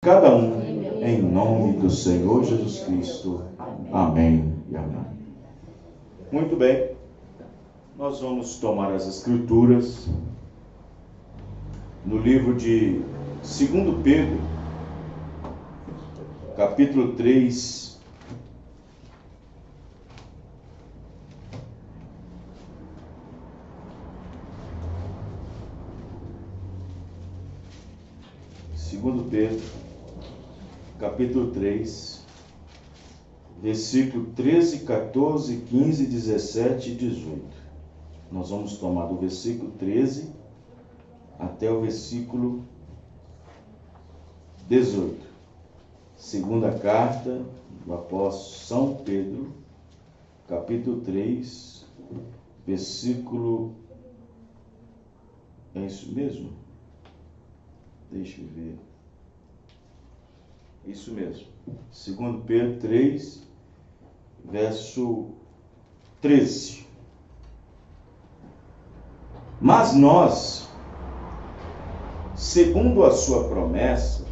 Cada um, em nome do Senhor Jesus Cristo. Amém e amém. Muito bem, nós vamos tomar as Escrituras no livro de 2 Pedro, capítulo 3, capítulo 3, versículo 13, 14, 15, 17 e 18. Nós vamos tomar do versículo 13 até o versículo 18. Segunda carta do apóstolo São Pedro, capítulo 3, versículo... É isso mesmo? Deixa eu ver. Isso mesmo. 2 Pedro 3, verso 13. Mas nós, segundo a sua promessa,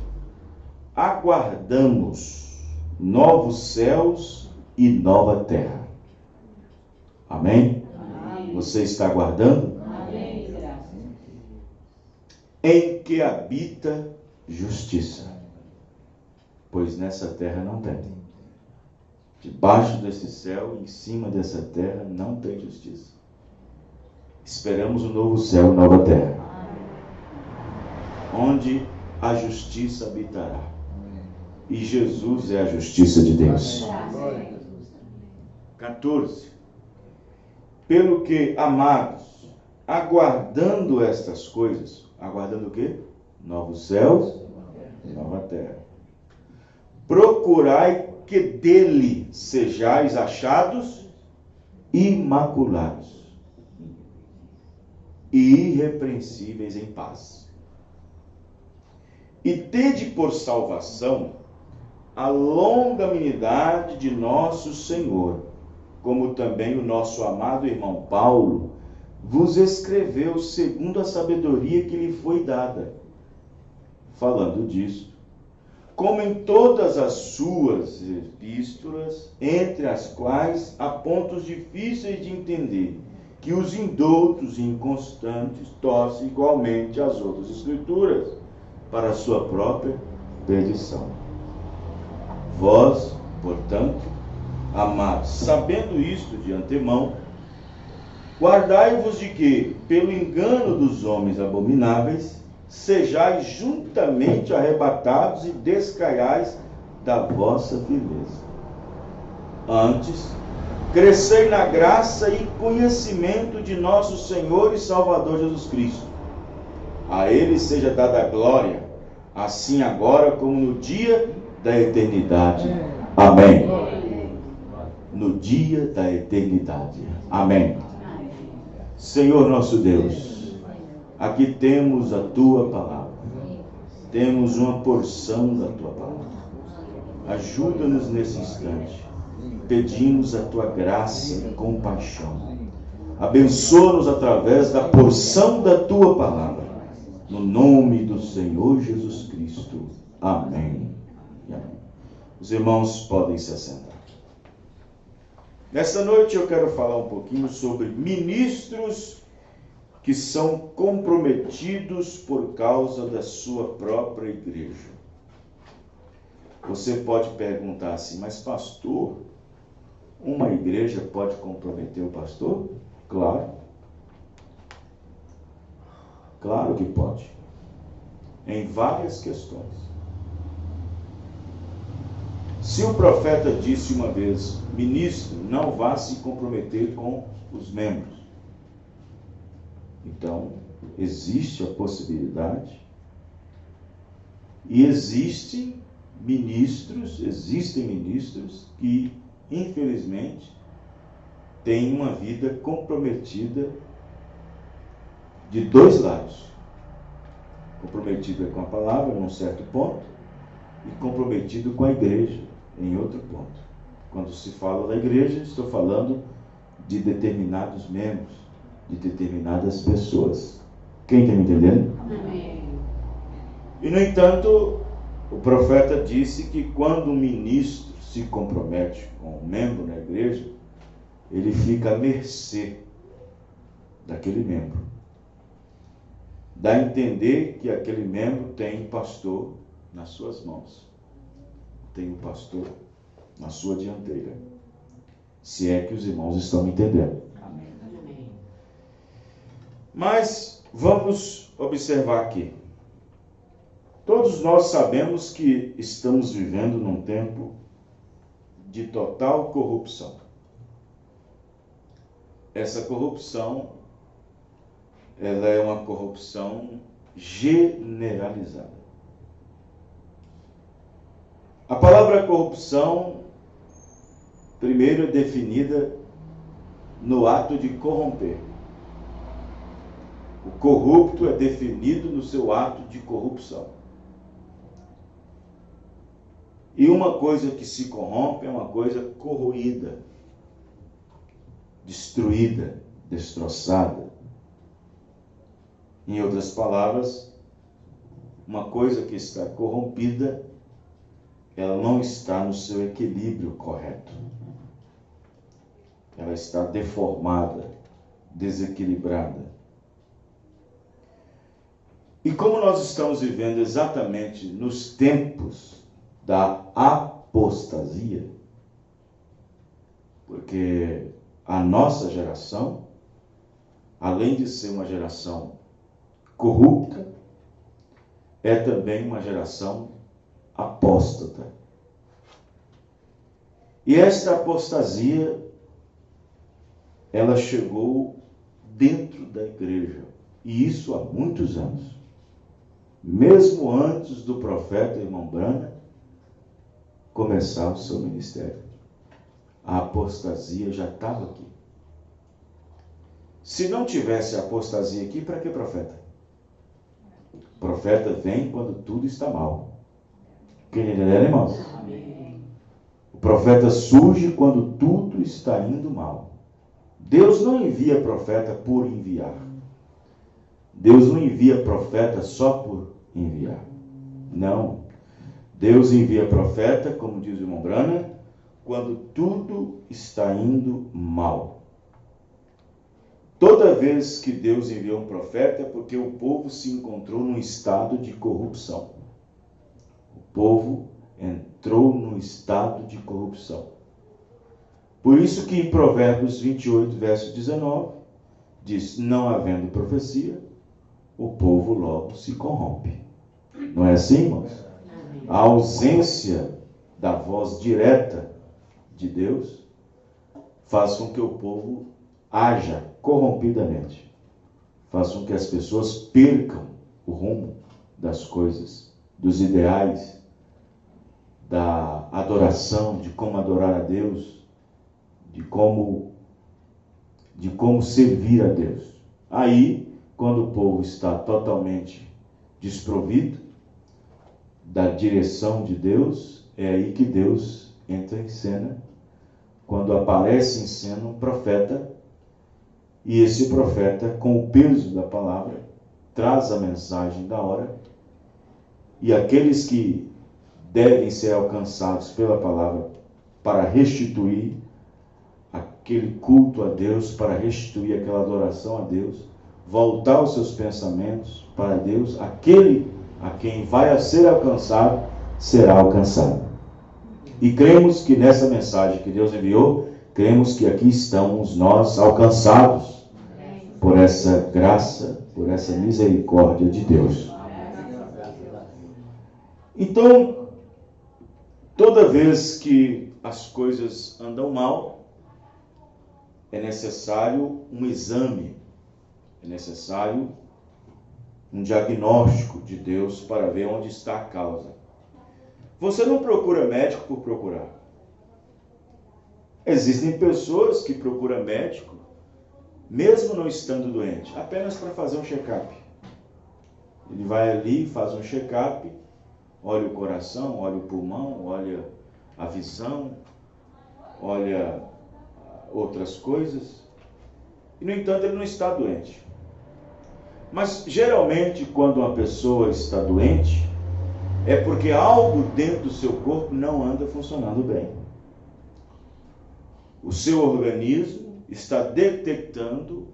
aguardamos novos céus e nova terra. Amém? Amém. Você está aguardando? Amém. Em que habita justiça. Pois nessa terra não tem. Debaixo desse céu, em cima dessa terra, não tem justiça. Esperamos um novo céu e nova terra, onde a justiça habitará. E Jesus é a justiça de Deus. 14. Pelo que, amados, aguardando estas coisas, aguardando o quê? Novos céus e nova terra. Procurai que dele sejais achados imaculados e irrepreensíveis em paz. E tede por salvação a longanimidade de nosso Senhor, como também o nosso amado irmão Paulo vos escreveu segundo a sabedoria que lhe foi dada. Falando disto, como em todas as suas epístolas, entre as quais há pontos difíceis de entender, que os indoutos e inconstantes torcem igualmente as outras escrituras, para a sua própria perdição. Vós, portanto, amados, sabendo isto de antemão, guardai-vos de que, pelo engano dos homens abomináveis, sejais juntamente arrebatados e descaiais da vossa firmeza. Antes, crescei na graça e conhecimento de nosso Senhor e Salvador Jesus Cristo. A Ele seja dada a glória, assim agora como no dia da eternidade. Amém. No dia da eternidade. Amém. Senhor nosso Deus, aqui temos a Tua palavra. Temos uma porção da Tua palavra. Ajuda-nos nesse instante. Pedimos a Tua graça e compaixão. Abençoa-nos através da porção da Tua palavra. No nome do Senhor Jesus Cristo. Amém. E amém. Os irmãos podem se assentar. Nessa noite eu quero falar um pouquinho sobre ministros que são comprometidos por causa da sua própria igreja. Você pode perguntar assim, mas pastor, uma igreja pode comprometer o pastor? Claro. Claro que pode. Em várias questões. Se o profeta disse uma vez, ministro, não vá se comprometer com os membros. Então, existe a possibilidade e existem ministros que, infelizmente, têm uma vida comprometida de dois lados. Comprometida com a palavra, num certo ponto, e comprometido com a igreja, em outro ponto. Quando se fala da igreja, estou falando de determinados membros, de determinadas pessoas. Quem está me entendendo? Amém. E, no entanto, O profeta disse que quando um ministro se compromete com um membro na igreja, ele fica à mercê daquele membro. Dá a entender que aquele membro tem pastor nas suas mãos. Tem um pastor na sua dianteira. Se é que os irmãos estão entendendo. Amém. Mas vamos observar aqui. Todos nós sabemos que estamos vivendo num tempo de total corrupção. Essa corrupção, ela é uma corrupção generalizada. A palavra corrupção, primeiro, é definida no ato de corromper. O corrupto é definido no seu ato de corrupção. E uma coisa que se corrompe é uma coisa corroída, destruída, destroçada. Em outras palavras, uma coisa que está corrompida, ela não está no seu equilíbrio correto. Ela está deformada, desequilibrada. E como nós estamos vivendo exatamente nos tempos da apostasia, porque a nossa geração, além de ser uma geração corrupta, é também uma geração apóstata. E esta apostasia, ela chegou dentro da igreja, e isso há muitos anos. Mesmo antes do profeta irmão Branham começar o seu ministério, a apostasia já estava aqui. Se não tivesse apostasia aqui, para que profeta? O profeta vem quando tudo está mal. Quem entender, irmãos? Amém. O profeta surge quando tudo está indo mal. Deus não envia profeta por enviar. Deus não envia profeta só por enviar. Não. Deus envia profeta, como diz o irmão Branham, quando tudo está indo mal. Toda vez que Deus enviou um profeta é porque o povo se encontrou num estado de corrupção. O povo entrou num estado de corrupção. Por isso que em Provérbios 28, verso 19, diz: não havendo profecia, o povo logo se corrompe. Não é assim, irmãos? A ausência da voz direta de Deus faz com que o povo haja corrompidamente. Faz com que as pessoas percam o rumo das coisas, dos ideais, da adoração, de como adorar a Deus, de como servir a Deus. Aí, quando o povo está totalmente desprovido da direção de Deus, é aí que Deus entra em cena, quando aparece em cena um profeta, e esse profeta, com o peso da palavra, traz a mensagem da hora, e aqueles que devem ser alcançados pela palavra para restituir aquele culto a Deus, para restituir aquela adoração a Deus, voltar os seus pensamentos para Deus, aquele a quem vai ser alcançado, será alcançado. E cremos que nessa mensagem que Deus enviou, cremos que aqui estamos nós alcançados por essa graça, por essa misericórdia de Deus. Então, toda vez que as coisas andam mal, é necessário um exame, é necessário um diagnóstico de Deus para ver onde está a causa. Você não procura médico por procurar. Existem pessoas que procuram médico, mesmo não estando doente, apenas para fazer um check-up. Ele vai ali, faz um check-up, olha o coração, olha o pulmão, olha a visão, olha outras coisas, e no entanto ele não está doente. Mas geralmente quando uma pessoa está doente, é porque algo dentro do seu corpo não anda funcionando bem. O seu organismo está detectando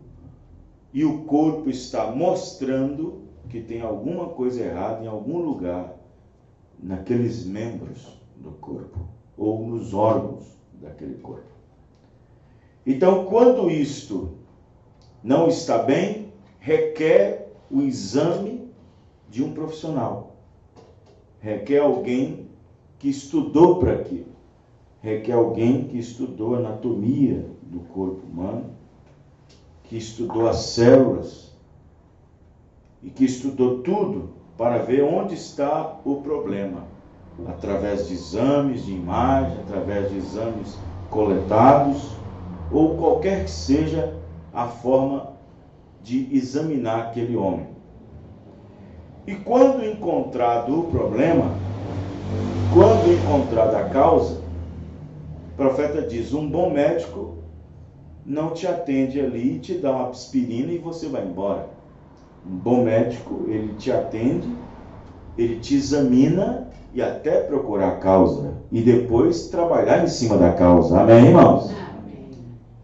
e o corpo está mostrando que tem alguma coisa errada em algum lugar naqueles membros do corpo ou nos órgãos daquele corpo. Então, quando isto não está bem, requer o exame de um profissional. Requer alguém que estudou para aquilo. Requer alguém que estudou a anatomia do corpo humano, que estudou as células e que estudou tudo para ver onde está o problema. Através de exames de imagem, através de exames coletados, ou qualquer que seja a forma de examinar aquele homem. E quando encontrado o problema, quando encontrada a causa, o profeta diz, um bom médico não te atende ali, te dá uma aspirina e você vai embora. Um bom médico, ele te atende, ele te examina e até procurar a causa. E depois trabalhar em cima da causa. Amém, irmãos? Amém.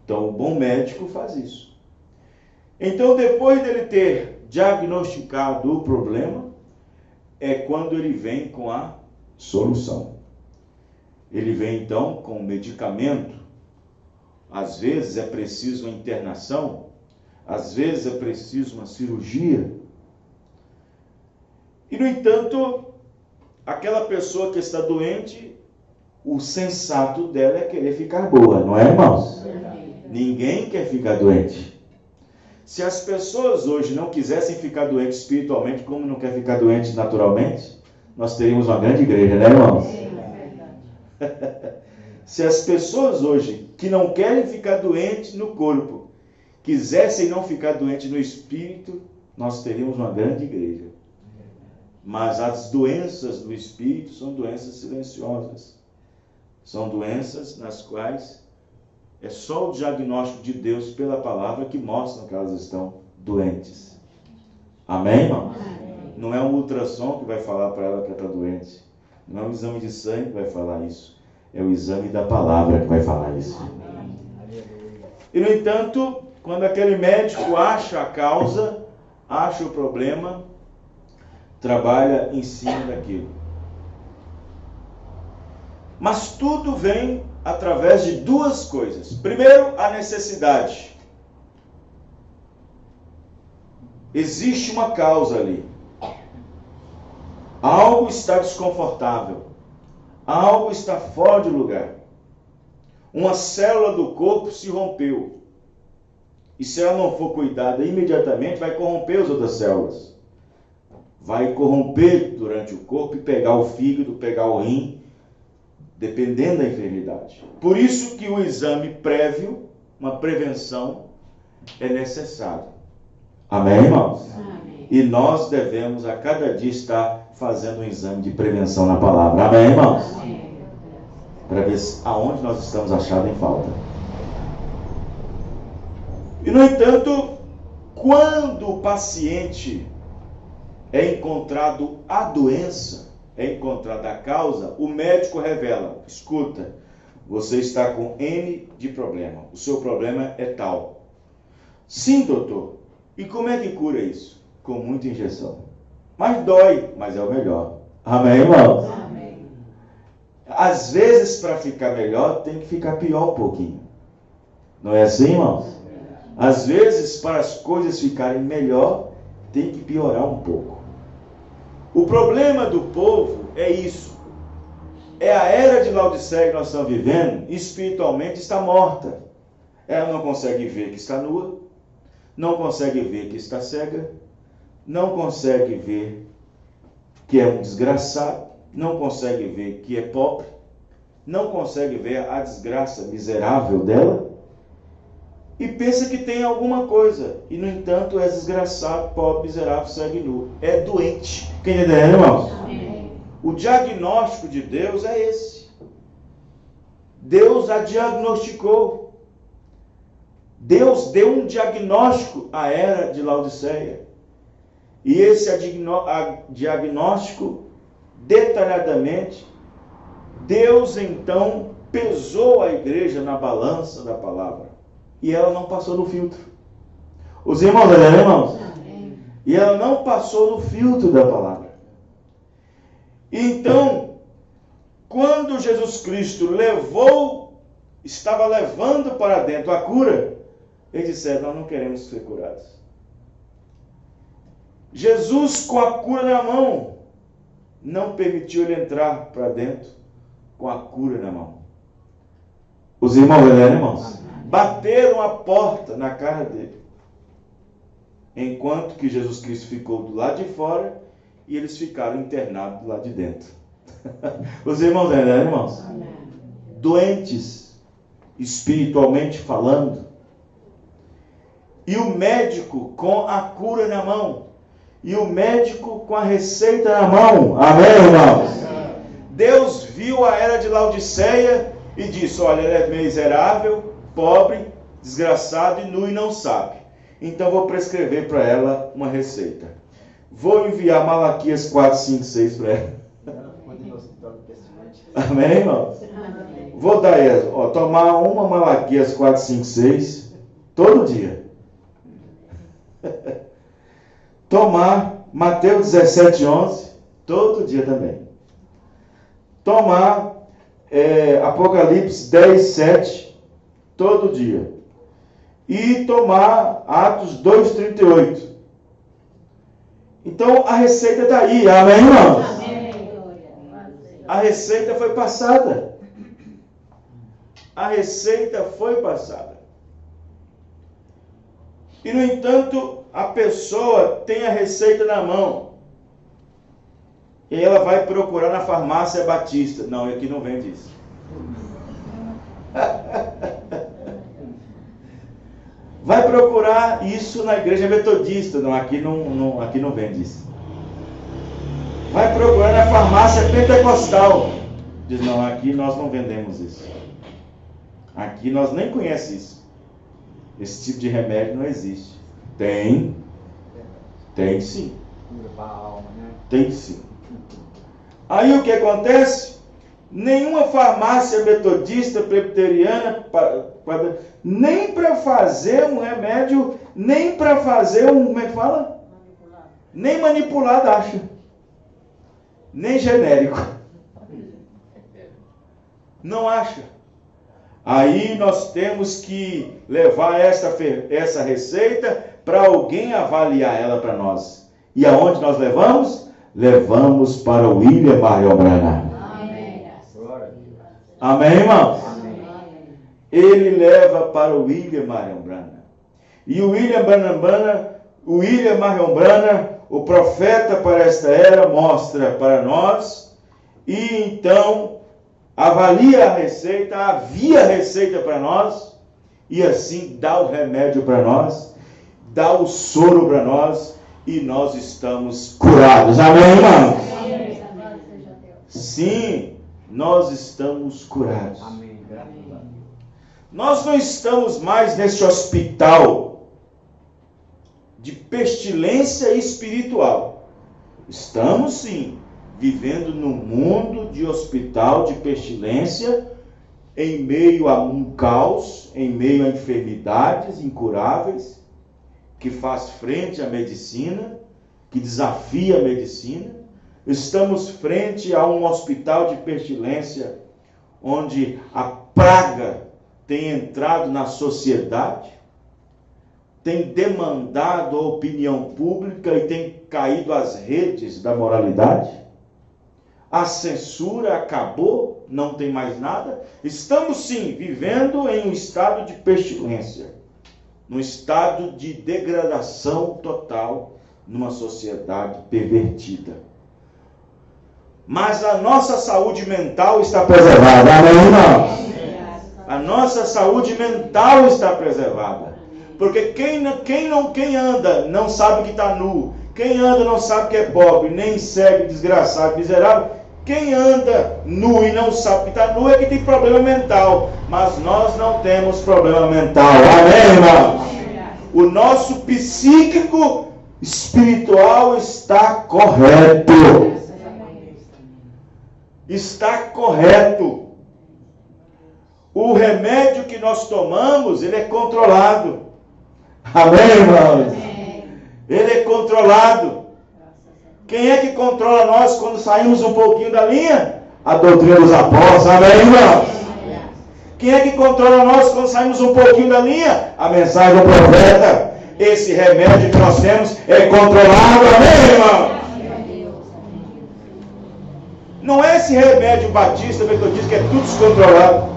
Então, o bom médico faz isso. Então, depois dele ter diagnosticado o problema, é quando ele vem com a solução. Ele vem, então, com o medicamento. Às vezes é preciso uma internação, às vezes é preciso uma cirurgia. E, no entanto, aquela pessoa que está doente, o sensato dela é querer ficar boa, não é, irmãos? Ninguém quer ficar doente. Se as pessoas hoje não quisessem ficar doentes espiritualmente, como não quer ficar doente naturalmente, nós teríamos uma grande igreja, né, irmãos? Se as pessoas hoje que não querem ficar doentes no corpo, quisessem não ficar doentes no espírito, nós teríamos uma grande igreja. Mas as doenças do espírito são doenças silenciosas. São doenças nas quais é só o diagnóstico de Deus pela palavra que mostra que elas estão doentes. Amém, irmãos? Não é um ultrassom que vai falar para ela que ela está doente. Não é um exame de sangue que vai falar isso. É o exame da palavra que vai falar isso. E, no entanto, quando aquele médico acha a causa, acha o problema, trabalha em cima daquilo. Mas tudo vem através de duas coisas. Primeiro, a necessidade. Existe uma causa ali. Algo está desconfortável. Algo está fora de lugar. Uma célula do corpo se rompeu. E se ela não for cuidada imediatamente, vai corromper as outras células. Vai corromper durante o corpo e pegar o fígado, pegar o rim, dependendo da enfermidade. Por isso que o exame prévio, uma prevenção, é necessário. Amém, irmãos? Amém. E nós devemos a cada dia estar fazendo um exame de prevenção na palavra. Amém, irmãos? Amém. Para ver aonde nós estamos achados em falta. E, no entanto, quando o paciente é encontrado a doença, é encontrada a causa, o médico revela, escuta, você está com N de problema, o seu problema é tal. Sim, doutor. E como é que cura isso? Com muita injeção. Mas dói, mas é o melhor. Amém, irmãos? Amém. Às vezes, para ficar melhor, tem que ficar pior um pouquinho. Não é assim, irmãos? Às vezes, para as coisas ficarem melhor, tem que piorar um pouco. O problema do povo é isso. É a era de Laodiceia que nós estamos vivendo, espiritualmente está morta. Ela não consegue ver que está nua, não consegue ver que está cega, não consegue ver que é um desgraçado, não consegue ver que é pobre, não consegue ver a desgraça miserável dela, e pensa que tem alguma coisa, e no entanto é desgraçado, pobre, miserável, cego e nu. É doente. Quem é entendendo, irmãos? Amém. O diagnóstico de Deus é esse. Deus a diagnosticou. Deus deu um diagnóstico à era de Laodiceia. E esse diagnóstico detalhadamente, Deus então pesou a igreja na balança da palavra. E ela não passou no filtro. Os irmãos, irmãos? E ela não passou no filtro da palavra. Então, quando Jesus Cristo estava levando para dentro a cura, eles disseram: nós não queremos ser curados. Jesus, com a cura na mão, não permitiu ele entrar para dentro com a cura na mão. Os irmãos, bateram a porta na cara dele, enquanto que Jesus Cristo ficou do lado de fora e eles ficaram internados do lado de dentro. Os irmãos, doentes, espiritualmente falando, e o médico com a cura na mão, e o médico com a receita na mão. Amém, irmãos? Deus viu a era de Laodiceia e disse: olha, ela é miserável, pobre, desgraçado e nu e não sabe. Então vou prescrever para ela uma receita. Vou enviar Malaquias 4, 5, 6 para ela. Amém, irmãos? Vou dar ela, tomar uma Malaquias 4, 5, 6 todo dia. Tomar Mateus 17, 11 todo dia também. Tomar Apocalipse 10, 7 todo dia. E tomar Atos 2, 38. Então a receita está aí. Amém, irmãos? A receita foi passada. A receita foi passada. E, no entanto, a pessoa tem a receita na mão. E ela vai procurar na farmácia Batista. Não, aqui não vende isso. Vai procurar isso na igreja metodista. Não, aqui não vende isso. Vai procurar na farmácia pentecostal. Diz: não, aqui nós não vendemos isso. Aqui nós nem conhecemos isso. Esse tipo de remédio não existe. Tem sim. Tem sim. Aí o que acontece? Nenhuma farmácia metodista, presbiteriana, nem para fazer um remédio, nem para fazer como é que fala? Nem manipulado acha. Nem genérico. Não acha. Aí nós temos que levar essa receita para alguém avaliar ela para nós. E aonde nós levamos? Levamos para o William Marion Branham. Amém, irmãos? Amém. Ele leva para o William Marion Branham. E o William Marion Branham, o profeta para esta era, mostra para nós. E então avalia a receita, havia receita para nós, e assim dá o remédio para nós, dá o soro para nós, e nós estamos curados. Amém, irmãos? Amém. Sim, nós estamos curados. Amém. Nós não estamos mais nesse hospital de pestilência espiritual. Estamos sim vivendo num mundo de hospital de pestilência, em meio a um caos, em meio a enfermidades incuráveis, que faz frente à medicina, que desafia a medicina. Estamos frente a um hospital de pestilência, onde a praga tem entrado na sociedade, tem demandado a opinião pública e tem caído às redes da moralidade. A censura acabou, não tem mais nada. Estamos sim vivendo em um estado de pestilência, num estado de degradação total, numa sociedade pervertida. Mas a nossa saúde mental está preservada. Amém, irmãos? A nossa saúde mental está preservada. Porque quem anda não sabe que está nu. Quem anda não sabe que é pobre, nem cego, desgraçado, miserável. Quem anda nu e não sabe que está nu é que tem problema mental. Mas nós não temos problema mental. Amém, irmãos? O nosso psíquico espiritual está correto. está correto. O remédio que nós tomamos, ele é controlado. Amém, irmãos? Ele é controlado. Quem é que controla nós quando saímos um pouquinho da linha? A doutrina dos apóstolos. Amém, irmãos? Quem é que controla nós quando saímos um pouquinho da linha? A mensagem do profeta. Esse remédio que nós temos é controlado. Amém, irmão? Não é esse remédio batista metodista que é tudo descontrolado.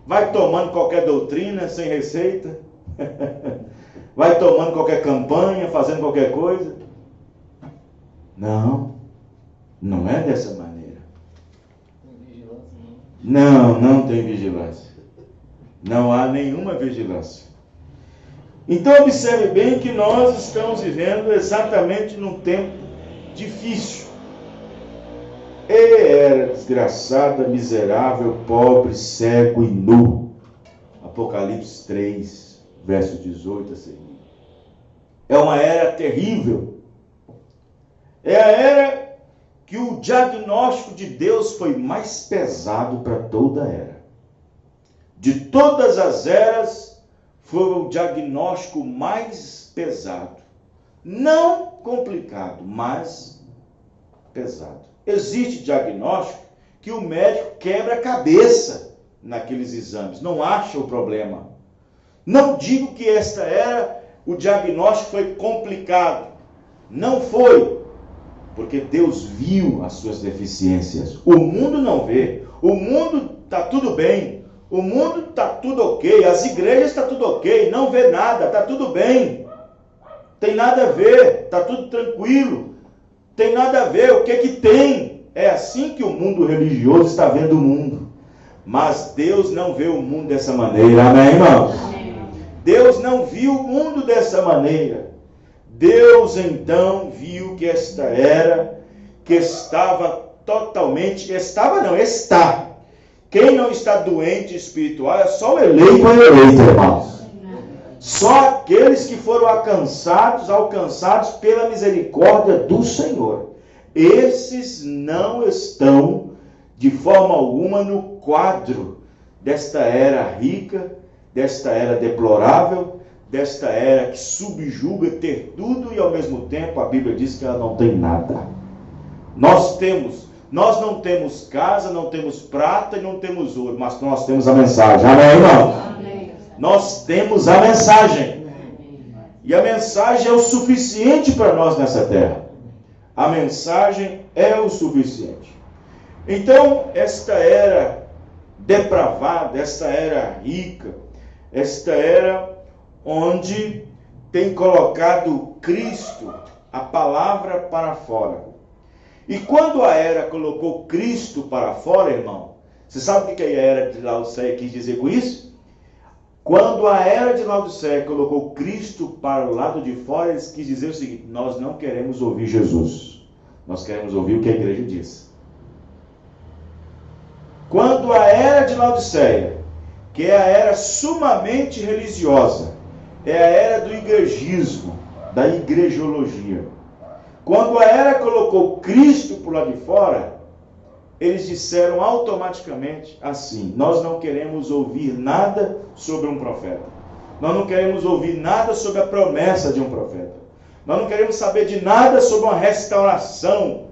Vai tomando qualquer doutrina sem receita. Vai tomando qualquer campanha, fazendo qualquer coisa. Não. Não é dessa maneira. Não tem vigilância. Não há nenhuma vigilância. Então observe bem que nós estamos vivendo exatamente num tempo difícil. Era desgraçada, miserável, pobre, cego e nu. Apocalipse 3, verso 18 a seguir. É uma era terrível. É a era que o diagnóstico de Deus foi mais pesado para toda a era. De todas as eras, foi o diagnóstico mais pesado. Não complicado, mas pesado. Existe diagnóstico que o médico quebra a cabeça naqueles exames, não acha o problema. Não digo que esta era, o diagnóstico foi complicado. Não foi, porque Deus viu as suas deficiências. O mundo não vê. O mundo está tudo bem. O mundo está tudo ok. As igrejas está tudo ok. Não vê nada, está tudo bem. Tem nada a ver, está tudo tranquilo. Tem nada a ver, o que tem? É assim que o mundo religioso está vendo o mundo. Mas Deus não vê o mundo dessa maneira. Amém, irmãos? Deus não viu o mundo dessa maneira. Deus então viu que esta era, que estava totalmente, está. Quem não está doente espiritual é só o eleito ou eleito, irmãos. Só aqueles que foram alcançados pela misericórdia do Senhor. Esses não estão de forma alguma no quadro desta era rica, desta era deplorável, desta era que subjuga ter tudo e ao mesmo tempo a Bíblia diz que ela não tem nada. Nós não temos casa, não temos prata e não temos ouro, mas nós temos a mensagem. Amém, irmão? Nós temos a mensagem. E a mensagem é o suficiente para nós nessa terra. A mensagem é o suficiente. Então, esta era depravada, esta era rica, esta era onde tem colocado Cristo, a palavra, para fora. E quando a era colocou Cristo para fora, irmão, você sabe o que a era de Laodiceia quis dizer com isso? Quando a era de Laodiceia colocou Cristo para o lado de fora, eles quis dizer o seguinte: nós não queremos ouvir Jesus, nós queremos ouvir o que a igreja diz. Quando a era de Laodiceia, que é a era sumamente religiosa, é a era do igrejismo, da igrejologia. Quando a era colocou Cristo por lá de fora, eles disseram automaticamente assim: nós não queremos ouvir nada sobre um profeta. Nós não queremos ouvir nada sobre a promessa de um profeta. Nós não queremos saber de nada sobre uma restauração,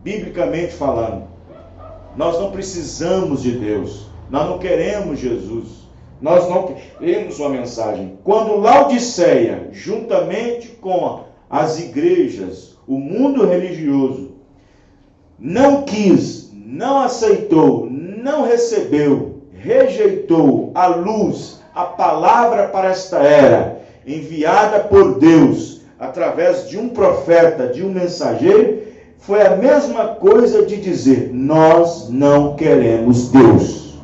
biblicamente falando. Nós não precisamos de Deus. Nós não queremos Jesus. Nós não queremos sua mensagem. Quando Laodiceia, juntamente com as igrejas, o mundo religioso, não quis, não aceitou, não recebeu, rejeitou a luz, a palavra para esta era, enviada por Deus, através de um profeta, de um mensageiro, foi a mesma coisa de dizer: nós não queremos Deus.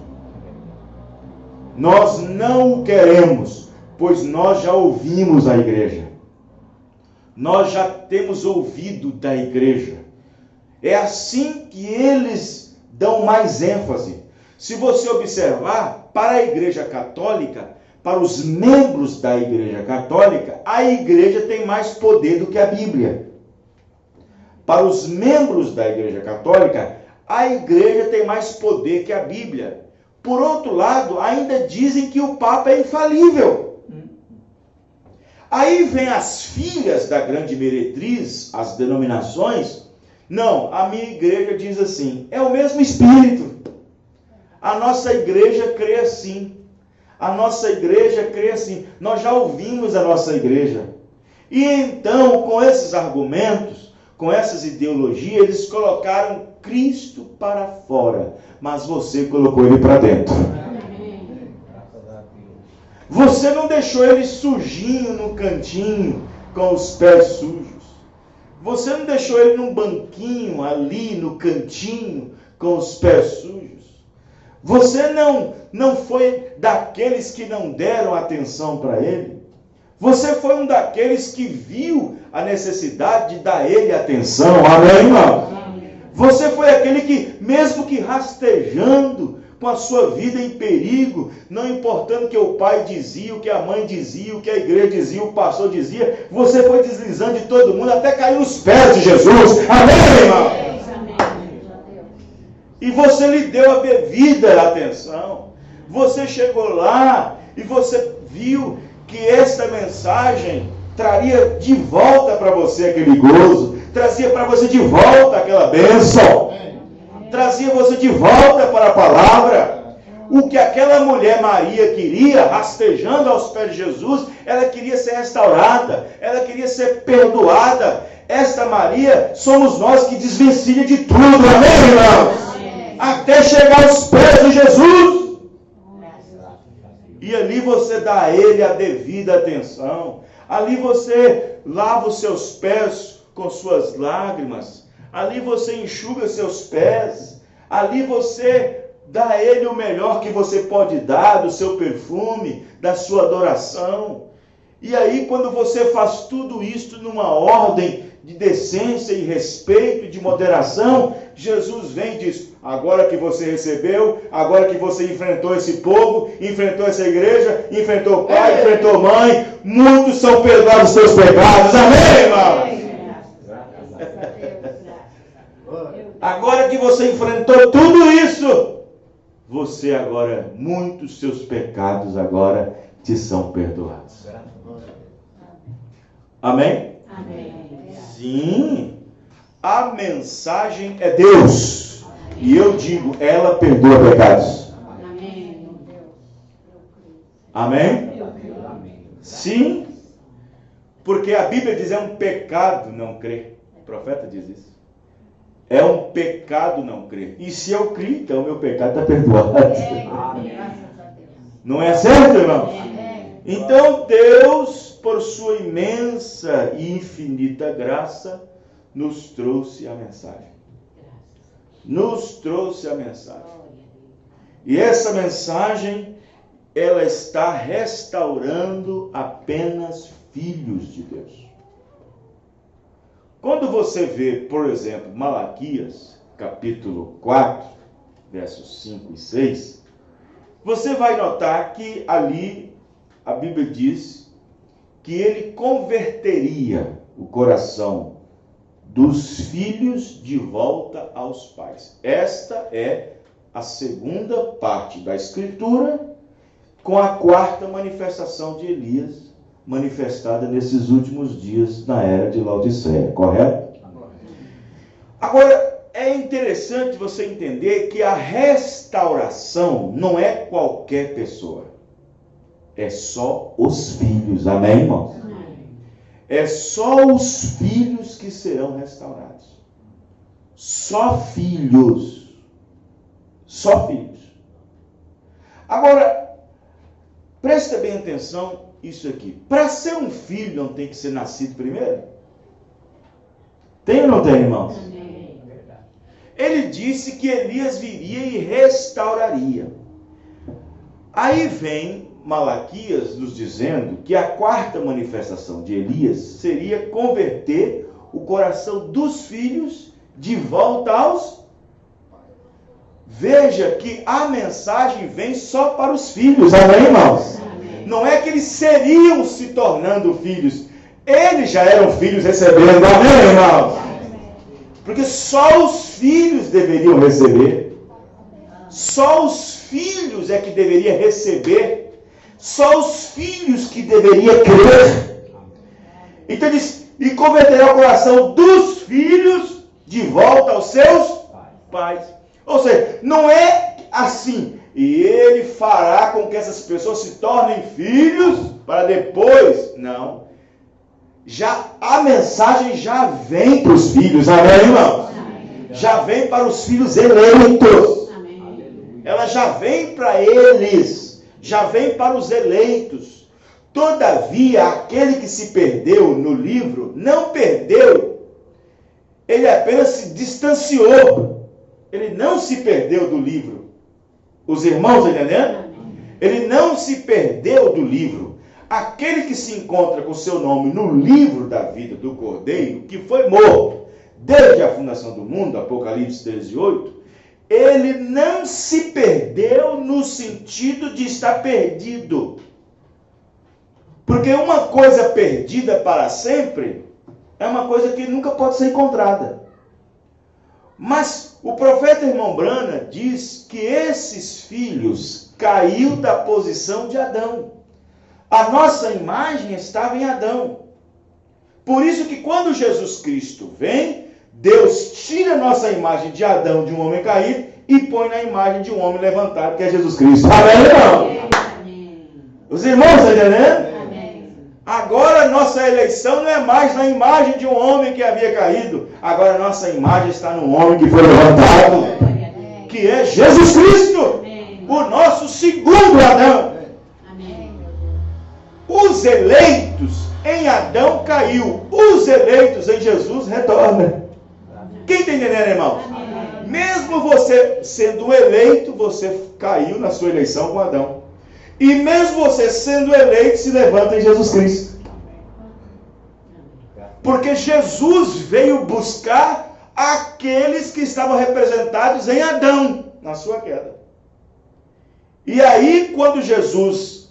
Nós não o queremos, pois nós já ouvimos a igreja. Nós já temos ouvido da igreja. É assim que eles dão mais ênfase. Se você observar, para a igreja católica, para os membros da igreja católica, a igreja tem mais poder do que a Bíblia. para os membros da Igreja Católica, a Igreja tem mais poder que a Bíblia. Por outro lado, ainda dizem que o Papa é infalível. Aí vem as filhas da grande meretriz, as denominações. Não, a minha igreja diz assim, é o mesmo Espírito. A nossa igreja crê assim. A nossa igreja crê assim. Nós já ouvimos a nossa igreja. E então, com esses argumentos, com essas ideologias, eles colocaram Cristo para fora. Mas você colocou ele para dentro. Você não deixou ele sujinho no cantinho, com os pés sujos. Você não deixou ele num banquinho ali no cantinho, com os pés sujos. Você não foi daqueles que não deram atenção para ele. Você foi um daqueles que viu a necessidade de dar a ele atenção. Amém, irmão? Você foi aquele que, mesmo que rastejando, com a sua vida em perigo, não importando o que o pai dizia, o que a mãe dizia, o que a igreja dizia, o pastor dizia, você foi deslizando de todo mundo até cair nos pés de Jesus. Amém, irmão? E você lhe deu a devida atenção. Você chegou lá e você viu que esta mensagem traria de volta para você aquele gozo, trazia para você de volta aquela bênção, trazia você de volta para a palavra. O que aquela mulher Maria queria, rastejando aos pés de Jesus, ela queria ser restaurada, ela queria ser perdoada. Esta Maria somos nós que desvencilha de tudo, amém, irmãos? Até chegar aos pés de Jesus. E ali você dá a ele a devida atenção. Ali você lava os seus pés com suas lágrimas. Ali você enxuga seus pés. Ali você dá a ele o melhor que você pode dar, do seu perfume, da sua adoração. E aí, quando você faz tudo isso numa ordem de decência e respeito, de moderação, Jesus vem e diz: agora que você recebeu, agora que você enfrentou esse povo, enfrentou essa igreja, enfrentou o pai, enfrentou a mãe, muitos são perdoados os seus pecados. Amém, irmão? Agora que você enfrentou tudo isso, você agora, muitos seus pecados agora te são perdoados. Amém? Amém. Sim, a mensagem é Deus. E eu digo, ela perdoa pecados. Amém. Amém? Sim, porque a Bíblia diz, é um pecado não crer. O profeta diz isso. É um pecado não crer. E se eu crer, então meu pecado está perdoado. Não é certo, irmão? Então Deus, por sua imensa e infinita graça, nos trouxe a mensagem. Nos trouxe a mensagem. E essa mensagem, ela está restaurando apenas filhos de Deus. Quando você vê, por exemplo, Malaquias, capítulo 4, versos 5 e 6, você vai notar que ali a Bíblia diz que ele converteria o coração dos filhos de volta aos pais. Esta é a segunda parte da Escritura, com a quarta manifestação de Elias, manifestada nesses últimos dias na era de Laodiceia, correto? Agora, é interessante você entender que a restauração não é qualquer pessoa. É só os filhos, amém, irmãos? É só os filhos que serão restaurados. Só filhos. Só filhos. Agora, presta bem atenção isso aqui. Para ser um filho, não tem que ser nascido primeiro? Tem ou não tem, irmãos? Ele disse que Elias viria e restauraria. Aí vem Malaquias nos dizendo que a quarta manifestação de Elias seria converter o coração dos filhos de volta aos... Veja que a mensagem vem só para os filhos, amém, irmãos? Amém. Não é que eles seriam se tornando filhos, eles já eram filhos recebendo, amém, irmãos? Porque só os filhos deveriam receber. Só os filhos é que deveria receber. Só os filhos que deveria crer. Então diz, e converterá o coração dos filhos de volta aos seus pais. Ou seja, não é assim. E ele fará com que essas pessoas se tornem filhos para depois. Não. A mensagem já vem para os filhos. Amém, irmãos? Já vem para os filhos eleitos. Ela já vem para eles. Já vem para os eleitos. Todavia, aquele que se perdeu no livro, não perdeu. Ele apenas se distanciou. Ele não se perdeu do livro. Os irmãos, entendendo? Ele não se perdeu do livro. Aquele que se encontra com seu nome no livro da vida do Cordeiro, que foi morto desde a fundação do mundo, Apocalipse 13:8, ele não se perdeu no sentido de estar perdido. Porque uma coisa perdida para sempre é uma coisa que nunca pode ser encontrada. Mas o profeta irmão Brana diz que esses filhos caiu da posição de Adão. A nossa imagem estava em Adão. Por isso que quando Jesus Cristo vem, Deus tira a nossa imagem de Adão, de um homem caído, e põe na imagem de um homem levantado, que é Jesus Cristo. Amém, irmão? Amém. Os irmãos estão entendendo? Agora a nossa eleição não é mais na imagem de um homem que havia caído. Agora a nossa imagem está no homem que foi levantado. Que é Jesus Cristo. O nosso segundo Adão. Os eleitos em Adão caiu. Os eleitos em Jesus retornam. Quem está entendendo, irmão? Mesmo você sendo eleito, você caiu na sua eleição com Adão. E mesmo você sendo eleito, se levanta em Jesus Cristo. Porque Jesus veio buscar aqueles que estavam representados em Adão, na sua queda. E aí, quando Jesus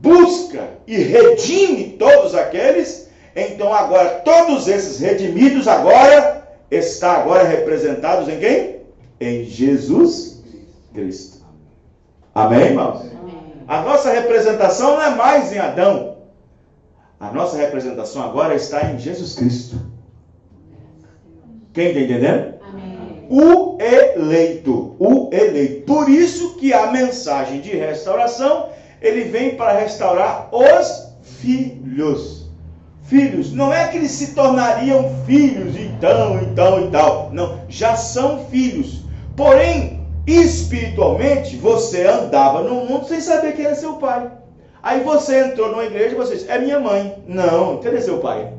busca e redime todos aqueles, então agora, todos esses redimidos agora, estão agora representados em quem? Em Jesus Cristo. Amém, irmãos? A nossa representação não é mais em Adão. A nossa representação agora está em Jesus Cristo. Quem está entendendo? Amém. O eleito. O eleito. Por isso que a mensagem de restauração, ele vem para restaurar os filhos. Filhos. Não é que eles se tornariam filhos então e tal. Não. Já são filhos. Porém, espiritualmente, você andava no mundo sem saber quem era seu pai. Aí você entrou numa igreja e você disse, é minha mãe. Não, cadê seu pai?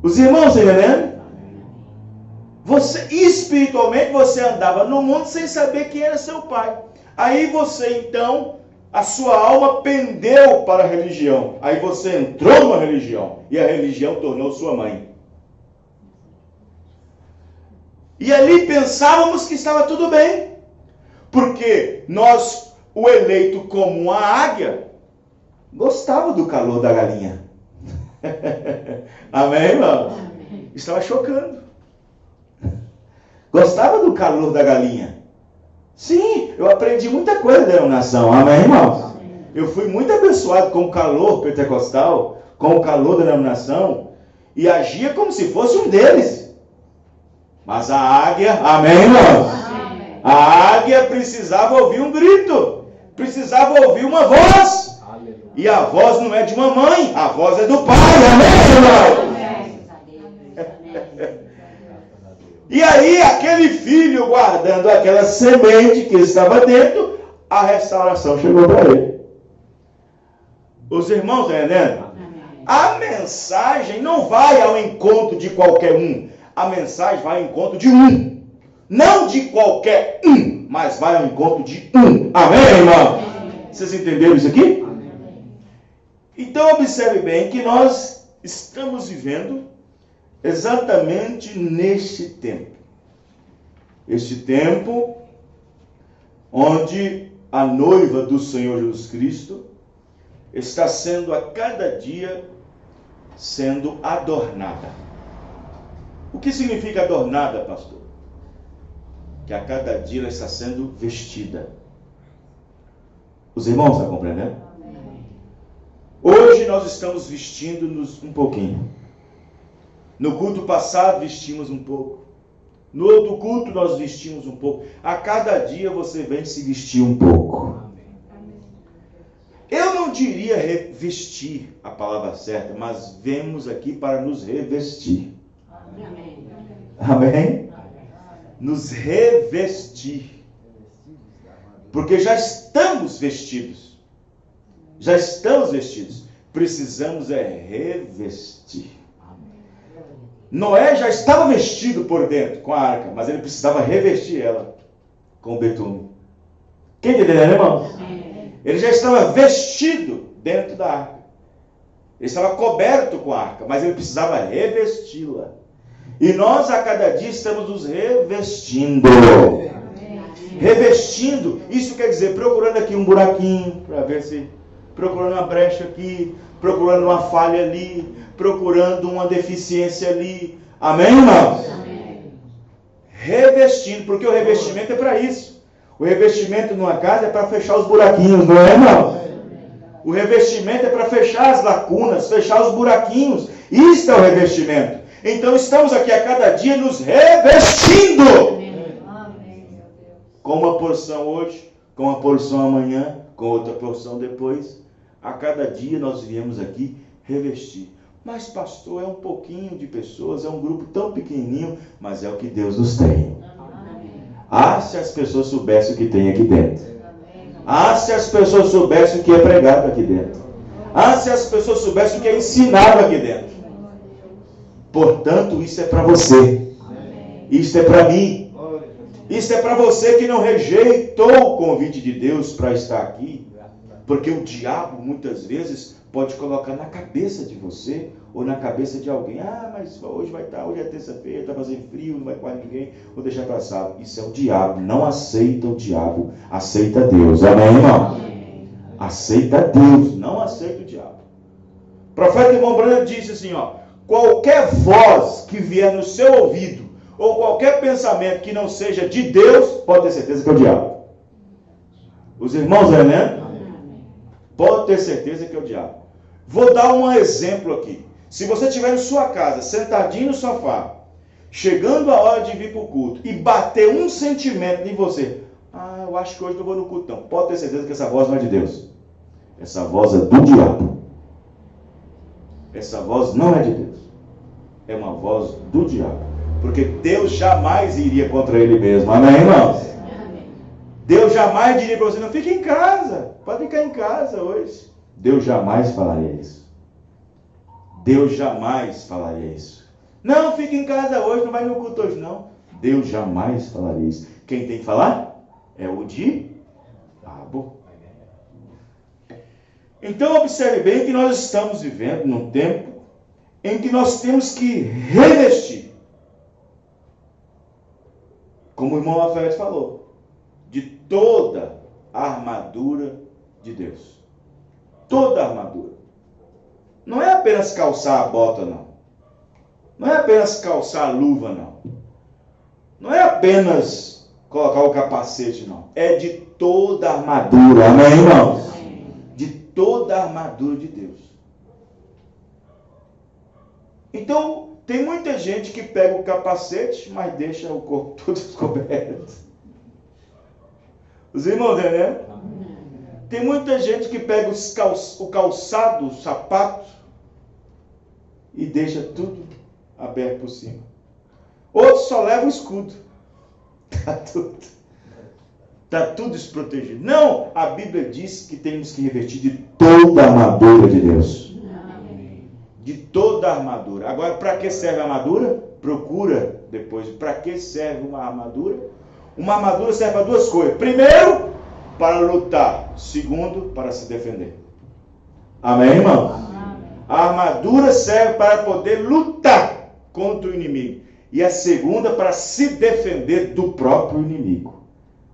Os irmãos, estão entendendo? Espiritualmente, você andava no mundo sem saber quem era seu pai. Aí você, então, a sua alma pendeu para a religião. Aí você entrou numa religião. E a religião tornou sua mãe. E ali pensávamos que estava tudo bem. Porque nós, o eleito como a águia, gostava do calor da galinha. Amém, irmão? Amém. Estava chocando. Gostava do calor da galinha. Sim, eu aprendi muita coisa da denominação. Amém, irmãos? Eu fui muito abençoado com o calor pentecostal, com o calor da denominação, e agia como se fosse um deles. Mas a águia, amém, irmãos? Amém. A águia precisava ouvir um grito, precisava ouvir uma voz. Aleluia. E a voz não é de uma mãe, a voz é do Pai, amém, irmãos? E aí, aquele filho guardando aquela semente que estava dentro, a restauração chegou para ele. Os irmãos, tá entendendo? A mensagem não vai ao encontro de qualquer um. A mensagem vai ao encontro de um. Não de qualquer um, mas vai ao encontro de um. Amém, irmão? Vocês entenderam isso aqui? Então, observe bem que nós estamos vivendo exatamente neste tempo. Este tempo onde a noiva do Senhor Jesus Cristo está sendo a cada dia sendo adornada. O que significa adornada, pastor? Que a cada dia ela está sendo vestida. Os irmãos estão compreendendo? Hoje nós estamos vestindo-nos um pouquinho. No culto passado vestimos um pouco. No outro culto nós vestimos um pouco. A cada dia você vem se vestir um pouco. Eu não diria revestir a palavra certa, mas vemos aqui para nos revestir. Amém? Amém? Nos revestir. Porque já estamos vestidos. Já estamos vestidos. Precisamos revestir. Noé já estava vestido por dentro com a arca, mas ele precisava revestir ela com o betume. Quem entendeu, irmãos? Ele já estava vestido dentro da arca. Ele estava coberto com a arca, mas ele precisava revesti-la. E nós a cada dia estamos nos revestindo. Revestindo, isso quer dizer procurando aqui um buraquinho, para ver se... procurando uma brecha aqui, procurando uma falha ali, procurando uma deficiência ali. Amém, irmãos? Amém. Revestindo, porque o revestimento é para isso. O revestimento numa casa é para fechar os buraquinhos, não é, irmão? O revestimento é para fechar as lacunas, fechar os buraquinhos. Isso é o revestimento. Então estamos aqui a cada dia nos revestindo. Com uma porção hoje, com uma porção amanhã, com outra porção depois. A cada dia nós viemos aqui revestir. Mas pastor, é um pouquinho de pessoas, é um grupo tão pequenininho, mas é o que Deus nos tem. Ah, se as pessoas soubessem o que tem aqui dentro. Ah, se as pessoas soubessem o que é pregado aqui dentro. Ah, se as pessoas soubessem o que é ensinado aqui dentro. Portanto, isso é para você. Isso é para mim. Isso é para você que não rejeitou o convite de Deus para estar aqui. Porque o diabo, muitas vezes, pode colocar na cabeça de você ou na cabeça de alguém. Ah, mas hoje é terça-feira, está fazendo frio, não vai com ninguém, vou deixar passar. Isso é o diabo. Não aceita o diabo. Aceita Deus. Amém, irmão? Amém. Aceita Deus. Não aceita o diabo. O profeta irmão Branham disse assim, ó. Qualquer voz que vier no seu ouvido ou qualquer pensamento que não seja de Deus, pode ter certeza que é o diabo. Os irmãos, né? Pode ter certeza que é o diabo. Vou dar um exemplo aqui. Se você estiver em sua casa, sentadinho no sofá, chegando a hora de vir para o culto, e bater um sentimento em você, ah, eu acho que hoje não vou no culto não. Pode ter certeza que essa voz não é de Deus. Essa voz é do diabo. Essa voz não é de Deus. É uma voz do diabo. Porque Deus jamais iria contra ele mesmo. Amém, irmãos? Deus jamais diria para você, não fique em casa, pode ficar em casa hoje. Deus jamais falaria isso. Deus jamais falaria isso. Não, fique em casa hoje, não vai no culto hoje não. Deus jamais falaria isso. Quem tem que falar? É o diabo. Então observe bem que nós estamos vivendo num tempo em que nós temos que revestir. Como o irmão Rafael falou. De toda a armadura de Deus. Toda a armadura. Não é apenas calçar a bota, não. Não é apenas calçar a luva, não. Não é apenas colocar o capacete, não. É de toda a armadura. Amém, irmãos? De toda a armadura de Deus. Então, tem muita gente que pega o capacete, mas deixa o corpo todo descoberto. Os irmãos, né? Tem muita gente que pega o calçado, o sapato, e deixa tudo aberto por cima. Outros só levam o escudo. Está tudo desprotegido. Não, a Bíblia diz que temos que revestir de toda a armadura de Deus. De toda a armadura. Agora, para que serve a armadura? Procura depois. Para que serve uma armadura? Uma armadura serve para duas coisas. Primeiro, para lutar. Segundo, para se defender. Amém, irmão? Amém. A armadura serve para poder lutar contra o inimigo. E a segunda, para se defender do próprio inimigo.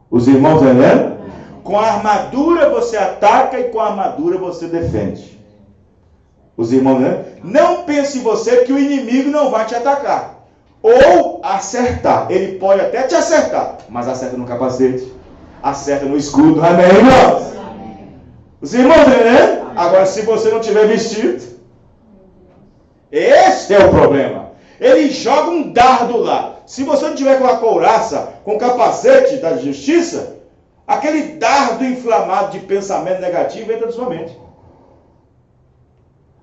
Os irmãos entendem? Com a armadura você ataca e com a armadura você defende. Os irmãos entendem? Não pense em você que o inimigo não vai te atacar. ou acertar. Ele pode até te acertar, mas acerta no capacete, acerta no escudo. Amém, irmãos? Os irmãos, né? Agora, se você não tiver vestido, esse é o problema. Ele joga um dardo lá. Se você não tiver com a couraça, com o capacete da justiça, aquele dardo inflamado de pensamento negativo entra na sua mente.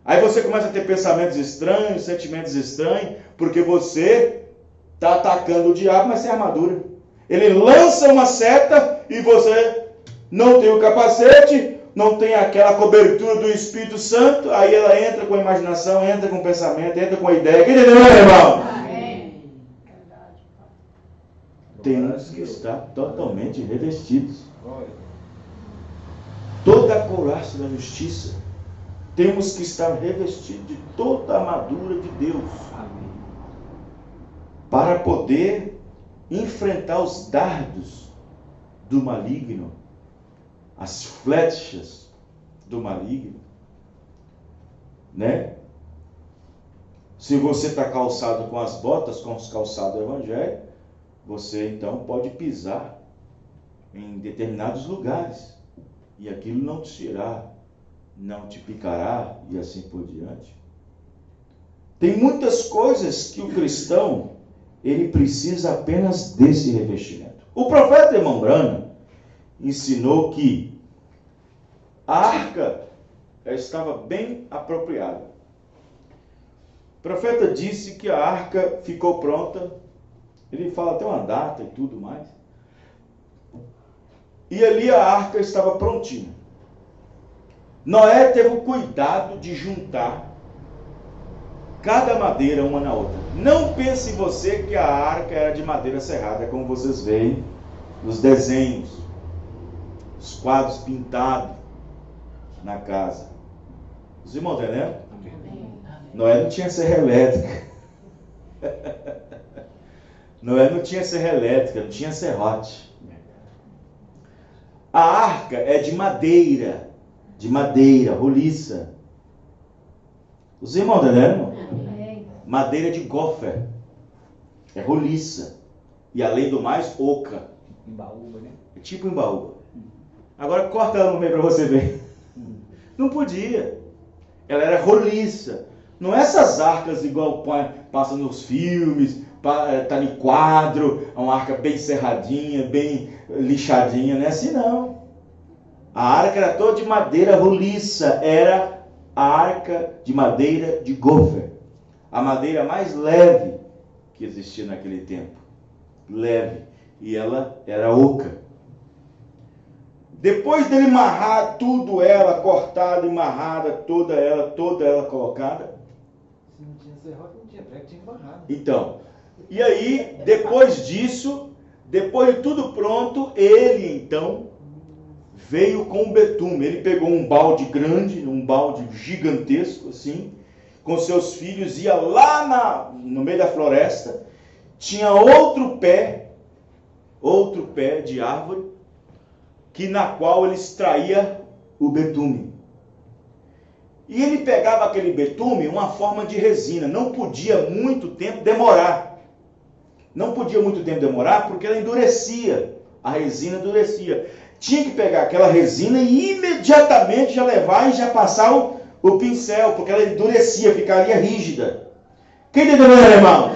Aí você começa a ter pensamentos estranhos, sentimentos estranhos, porque você está atacando o diabo, mas sem armadura. Ele lança uma seta e você não tem o capacete, não tem aquela cobertura do Espírito Santo, aí ela entra com a imaginação, entra com o pensamento, entra com a ideia. Que entendeu, irmão? Amém. Temos que estar totalmente revestidos. Toda a couraça da justiça. Temos que estar revestidos de toda a armadura de Deus. Amém. Para poder enfrentar os dardos do maligno, as flechas do maligno, né? Se você está calçado com as botas, com os calçados do Evangelho, você então pode pisar em determinados lugares e aquilo não te irá, não te picará e assim por diante. Tem muitas coisas que o cristão ele precisa apenas desse revestimento. O profeta Irmão Branham ensinou que a arca estava bem apropriada. O profeta disse que a arca ficou pronta. Ele fala até uma data e tudo mais. E ali a arca estava prontinha. Noé teve o cuidado de juntar cada madeira uma na outra. Não pense você que a arca era de madeira serrada, como vocês veem nos desenhos, os quadros pintados na casa. Os irmãos, né? Noé não tinha serra elétrica. Noé não tinha serra elétrica, não tinha serrote. A arca é de madeira, roliça. Os irmãos, né? Madeira de gofer, é roliça. E além do mais, oca. Embaúba, né? É tipo embaúba. Agora corta ela no meio para você ver. Não podia. Ela era roliça. Não é essas arcas igual passa nos filmes, tá em quadro, uma arca bem serradinha, bem lixadinha, não é assim não. A arca era toda de madeira roliça, era a arca de madeira de gofer. A madeira mais leve que existia naquele tempo. Leve. E ela era oca. Depois dele amarrar tudo ela, cortada e amarrada, toda ela colocada. Se não tinha serrote, não tinha prego, tinha amarrado. Então, e aí, depois disso, depois de tudo pronto, ele então veio com betume. Ele pegou um balde grande, um balde gigantesco, assim, com seus filhos, ia lá no meio da floresta, tinha outro pé de árvore, na qual ele extraía o betume. E ele pegava aquele betume, uma forma de resina, não podia muito tempo demorar. Não podia muito tempo demorar porque ela endurecia, a resina endurecia. Tinha que pegar aquela resina e imediatamente já levar e já passar o pincel, porque ela endurecia, ficaria rígida. Quem entendeu, irmão?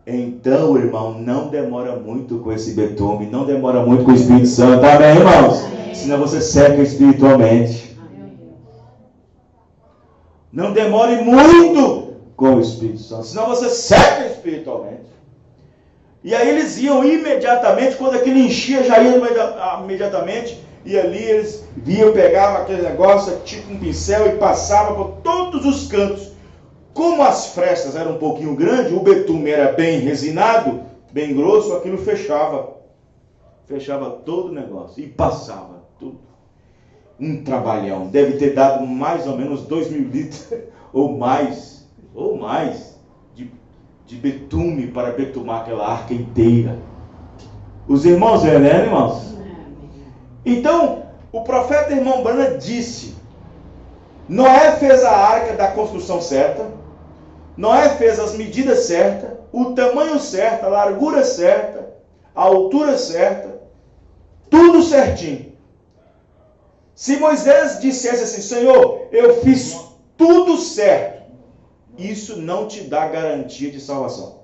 Então, irmão, não demora muito com esse betume, não demora muito com o Espírito Santo, amém, irmãos? Senão você seca espiritualmente. Não demore muito com o Espírito Santo, senão você seca espiritualmente. E aí eles iam imediatamente, quando aquilo enchia, já iam imediatamente, e ali eles viam, pegavam aquele negócio, tipo um pincel, e passavam por todos os cantos. Como as frestas eram um pouquinho grandes, o betume era bem resinado, bem grosso, aquilo fechava todo o negócio, e passava tudo. Um trabalhão, deve ter dado mais ou menos 2.000 litros, ou mais, de betume para betumar aquela arca inteira. Os irmãos, né, irmãos? Então, o profeta irmão Branham disse, Noé fez a arca da construção certa, Noé fez as medidas certas, o tamanho certo, a largura certa, a altura certa, tudo certinho. Se Moisés dissesse assim, Senhor, eu fiz tudo certo, isso não te dá garantia de salvação.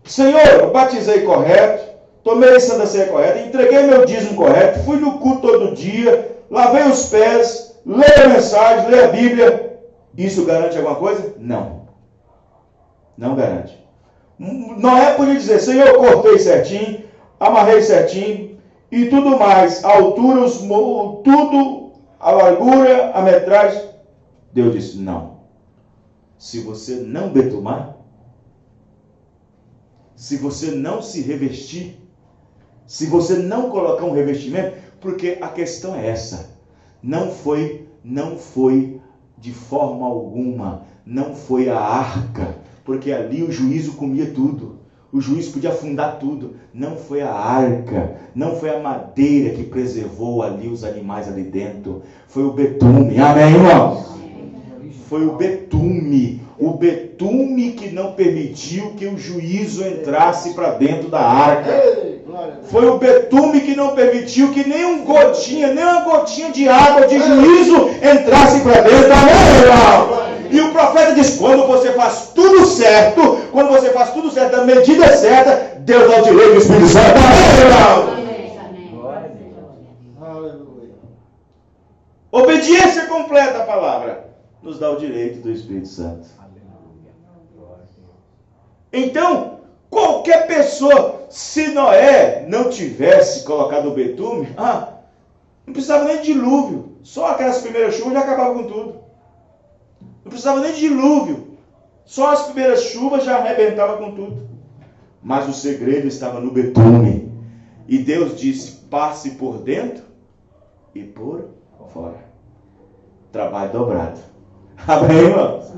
Senhor, eu batizei correto, tomei a Santa Ceia correta, entreguei meu dízimo correto, fui no culto todo dia, lavei os pés, leio a mensagem, leio a Bíblia. Isso garante alguma coisa? Não. Não garante. Noé podia dizer, Senhor, eu cortei certinho, amarrei certinho, e tudo mais, a altura, tudo, a largura, a metragem. Deus disse, não. Se você não betumar, se você não se revestir, se você não colocar um revestimento, porque a questão é essa, não foi de forma alguma, não foi a arca, porque ali o juízo comia tudo, o juízo podia afundar tudo, não foi a arca, não foi a madeira que preservou ali os animais ali dentro, foi o betume, amém, irmãos? Foi o betume que não permitiu que o juízo entrasse para dentro da arca. Foi o betume que não permitiu que nem uma gotinha de água de juízo entrasse para dentro. Amém? E o profeta diz, quando você faz tudo certo, da medida certa, Deus dá o direito do Espírito Santo. Amém? Obediência completa à palavra nos dá o direito do Espírito Santo. Então, qualquer pessoa, se Noé não tivesse colocado o betume, não precisava nem de dilúvio. Só aquelas primeiras chuvas já acabavam com tudo. Não precisava nem de dilúvio. Só as primeiras chuvas já arrebentavam com tudo. Mas o segredo estava no betume. E Deus disse, passe por dentro e por fora. Trabalho dobrado. Amém, irmãos?